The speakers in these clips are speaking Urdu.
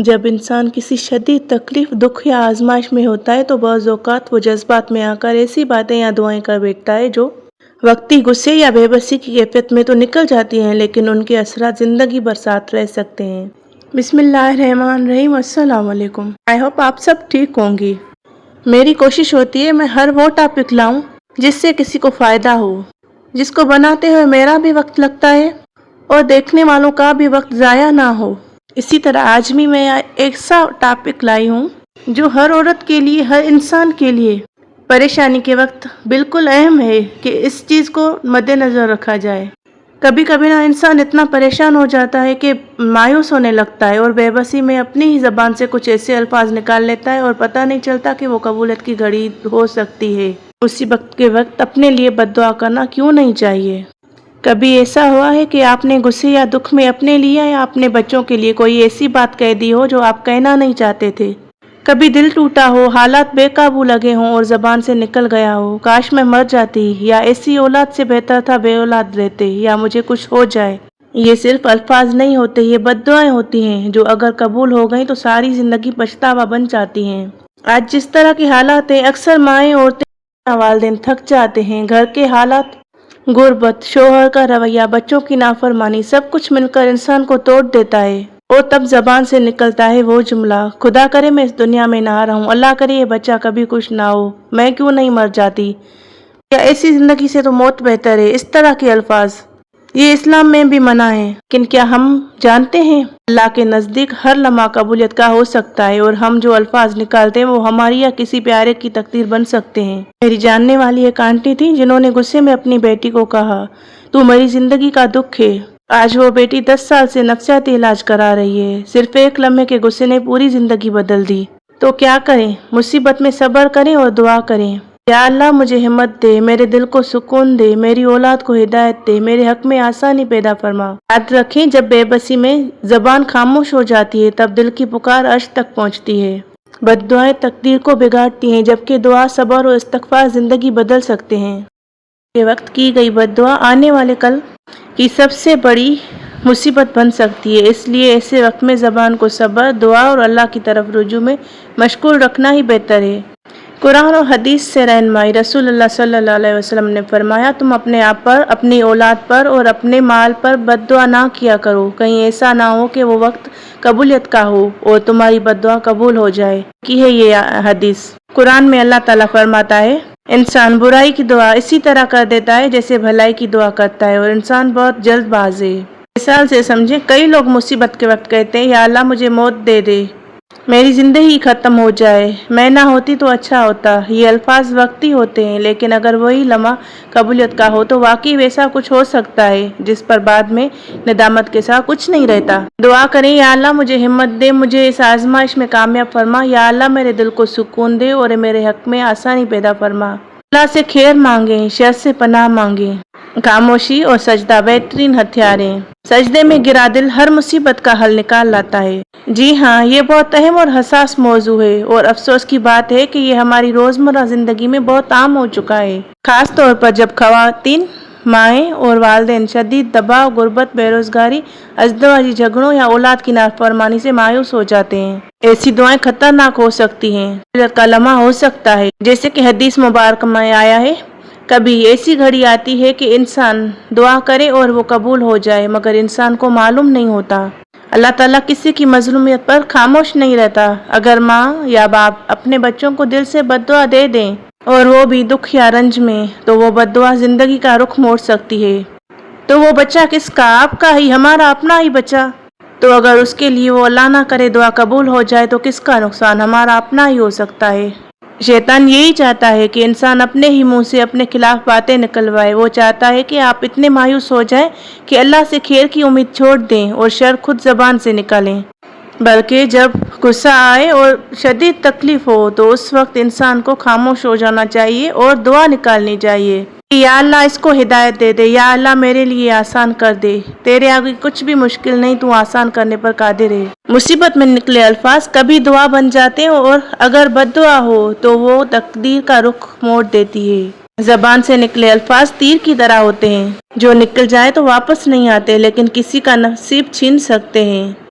جب انسان کسی شدید تکلیف، دکھ یا آزمائش میں ہوتا ہے تو بعض اوقات وہ جذبات میں آ کر ایسی باتیں یا دعائیں کر بیٹھتا ہے جو وقتی غصے یا بے بسی کی کیفیت میں تو نکل جاتی ہیں، لیکن ان کے اثرات زندگی بھر ساتھ رہ سکتے ہیں۔ بسم اللہ الرحمن الرحیم۔ السلام علیکم۔ آئی ہوپ آپ سب ٹھیک ہوں گی۔ میری کوشش ہوتی ہے میں ہر وہ ٹاپک لاؤں جس سے کسی کو فائدہ ہو، جس کو بناتے ہوئے میرا بھی وقت لگتا ہے اور دیکھنے والوں کا بھی وقت ضائع نہ ہو۔ اسی طرح آج بھی میں ایسا ٹاپک لائی ہوں جو ہر عورت کے لیے، ہر انسان کے لیے پریشانی کے وقت بالکل اہم ہے کہ اس چیز کو مد نظر رکھا جائے۔ کبھی کبھی نا انسان اتنا پریشان ہو جاتا ہے کہ مایوس ہونے لگتا ہے اور بے بسی میں اپنی ہی زبان سے کچھ ایسے الفاظ نکال لیتا ہے اور پتہ نہیں چلتا کہ وہ قبولیت کی گھڑی ہو سکتی ہے۔ اسی وقت کے وقت اپنے لیے بد دعا کرنا کیوں نہیں چاہیے؟ کبھی ایسا ہوا ہے کہ آپ نے غصے یا دکھ میں اپنے لیے یا اپنے بچوں کے لیے کوئی ایسی بات کہہ دی ہو جو آپ کہنا نہیں چاہتے تھے؟ کبھی دل ٹوٹا ہو، حالات بے قابو لگے ہوں اور زبان سے نکل گیا ہو، کاش میں مر جاتی، یا ایسی اولاد سے بہتر تھا بے اولاد رہتے، یا مجھے کچھ ہو جائے۔ یہ صرف الفاظ نہیں ہوتے، یہ بد دعائیں ہوتی ہیں جو اگر قبول ہو گئیں تو ساری زندگی پچھتاوا بن جاتی ہیں۔ آج جس طرح کی حالات ہیں، اکثر مائیں، عورتیں، والدین تھک جاتے ہیں۔ گھر کے حالات، غربت، شوہر کا رویہ، بچوں کی نافرمانی، سب کچھ مل کر انسان کو توڑ دیتا ہے، اور تب زبان سے نکلتا ہے وہ جملہ، خدا کرے میں اس دنیا میں نہ رہوں، اللہ کرے یہ بچہ کبھی کچھ نہ ہو، میں کیوں نہیں مر جاتی، یا ایسی زندگی سے تو موت بہتر ہے۔ اس طرح کے الفاظ یہ اسلام میں بھی منع ہے، لیکن کیا ہم جانتے ہیں اللہ کے نزدیک ہر لمحہ قبولیت کا ہو سکتا ہے، اور ہم جو الفاظ نکالتے ہیں وہ ہماری یا کسی پیارے کی تقدیر بن سکتے ہیں۔ میری جاننے والی ایک آنٹی تھی جنہوں نے غصے میں اپنی بیٹی کو کہا، تو میری زندگی کا دکھ ہے۔ آج وہ بیٹی 10 سال سے نفسیاتی علاج کرا رہی ہے۔ صرف ایک لمحے کے غصے نے پوری زندگی بدل دی۔ تو کیا کریں؟ مصیبت میں صبر کریں اور دعا کریں، یا اللہ مجھے ہمت دے، میرے دل کو سکون دے، میری اولاد کو ہدایت دے، میرے حق میں آسانی پیدا فرما۔ یاد رکھیں جب بے بسی میں زبان خاموش ہو جاتی ہے تب دل کی پکار عرش تک پہنچتی ہے۔ بد دعائیں تقدیر کو بگاڑتی ہیں، جبکہ دعا، صبر اور استغفار زندگی بدل سکتے ہیں۔ کے وقت کی گئی بد دعا آنے والے کل کی سب سے بڑی مصیبت بن سکتی ہے۔ اس لیے ایسے وقت میں زبان کو صبر، دعا اور اللہ کی طرف رجوع میں مشغول رکھنا ہی بہتر ہے۔ قرآن اور حدیث سے رہنمائی۔ رسول اللہ صلی اللہ علیہ وسلم نے فرمایا، تم اپنے آپ پر، اپنی اولاد پر اور اپنے مال پر بد دعا نہ کیا کرو، کہیں ایسا نہ ہو کہ وہ وقت قبولیت کا ہو اور تمہاری بد دعا قبول ہو جائے۔ کی ہے یہ حدیث۔ قرآن میں اللہ تعالیٰ فرماتا ہے، انسان برائی کی دعا اسی طرح کر دیتا ہے جیسے بھلائی کی دعا کرتا ہے، اور انسان بہت جلد باز ہے۔ مثال سے سمجھیں، کئی لوگ مصیبت کے وقت کہتے ہیں، یا اللہ مجھے موت دے دے، میری زندگی ختم ہو جائے، میں نہ ہوتی تو اچھا ہوتا۔ یہ الفاظ وقتی ہوتے ہیں، لیکن اگر وہی لمحہ قبولیت کا ہو تو واقعی ویسا کچھ ہو سکتا ہے جس پر بعد میں ندامت کے ساتھ کچھ نہیں رہتا۔ دعا کریں، یا اللہ مجھے ہمت دے، مجھے اس آزمائش میں کامیاب فرما، یا اللہ میرے دل کو سکون دے اور میرے حق میں آسانی پیدا فرما۔ اللہ سے خیر مانگیں، شر سے پناہ مانگیں۔ خاموشی اور سجدہ بہترین ہتھیار ہیں۔ سجدے میں گرا دل ہر مصیبت کا حل نکال لاتا ہے۔ جی ہاں، یہ بہت اہم اور حساس موضوع ہے، اور افسوس کی بات ہے کہ یہ ہماری روزمرہ زندگی میں بہت عام ہو چکا ہے، خاص طور پر جب خواتین، مائیں اور والدین شدید دباؤ، غربت، بے روزگاری، ازدواجی جھگڑوں یا اولاد کی نافرمانی سے مایوس ہو جاتے ہیں۔ ایسی دعائیں خطرناک ہو سکتی ہیں، قبولیت کا لمحہ ہو سکتا ہے، جیسے کہ حدیث مبارک میں آیا ہے، کبھی ایسی گھڑی آتی ہے کہ انسان دعا کرے اور وہ قبول ہو جائے، مگر انسان کو معلوم نہیں ہوتا۔ اللہ تعالیٰ کسی کی مظلومیت پر خاموش نہیں رہتا۔ اگر ماں یا باپ اپنے بچوں کو دل سے بد دعا دے دیں اور وہ بھی دکھ یا رنج میں، تو وہ بد دعا زندگی کا رخ موڑ سکتی ہے۔ تو وہ بچہ کس کا؟ آپ کا ہی، ہمارا اپنا ہی بچہ۔ تو اگر اس کے لیے وہ اللہ نہ کرے دعا قبول ہو جائے تو کس کا نقصان؟ ہمارا اپنا ہی ہو سکتا ہے۔ شیطان یہی چاہتا ہے کہ انسان اپنے ہی منہ سے اپنے خلاف باتیں نکلوائے۔ وہ چاہتا ہے کہ آپ اتنے مایوس ہو جائیں کہ اللہ سے خیر کی امید چھوڑ دیں اور شر خود زبان سے نکالیں۔ بلکہ جب غصہ آئے اور شدید تکلیف ہو تو اس وقت انسان کو خاموش ہو جانا چاہیے اور دعا نکالنی چاہیے کہ یا اللہ اس کو ہدایت دے دے، یا اللہ میرے لیے آسان کر دے، تیرے آگے کچھ بھی مشکل نہیں، تو آسان کرنے پر قادر ہے۔ مصیبت میں نکلے الفاظ کبھی دعا بن جاتے ہیں، اور اگر بد دعا ہو تو وہ تقدیر کا رخ موڑ دیتی ہے۔ زبان سے نکلے الفاظ تیر کی طرح ہوتے ہیں، جو نکل جائے تو واپس نہیں آتے، لیکن کسی کا نصیب چھین سکتے ہیں۔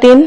3,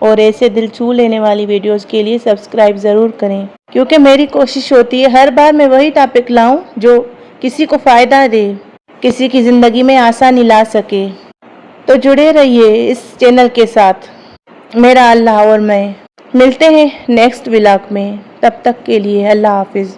اور ایسے دل چھو لینے والی ویڈیوز کے لیے سبسکرائب ضرور کریں، کیونکہ میری کوشش ہوتی ہے ہر بار میں وہی ٹاپک لاؤں جو کسی کو فائدہ دے، کسی کی زندگی میں آسانی لا سکے۔ تو جڑے رہیے اس چینل کے ساتھ۔ میرا اللہ اور میں ملتے ہیں نیکسٹ ولاگ میں، تب تک کے لیے اللہ حافظ۔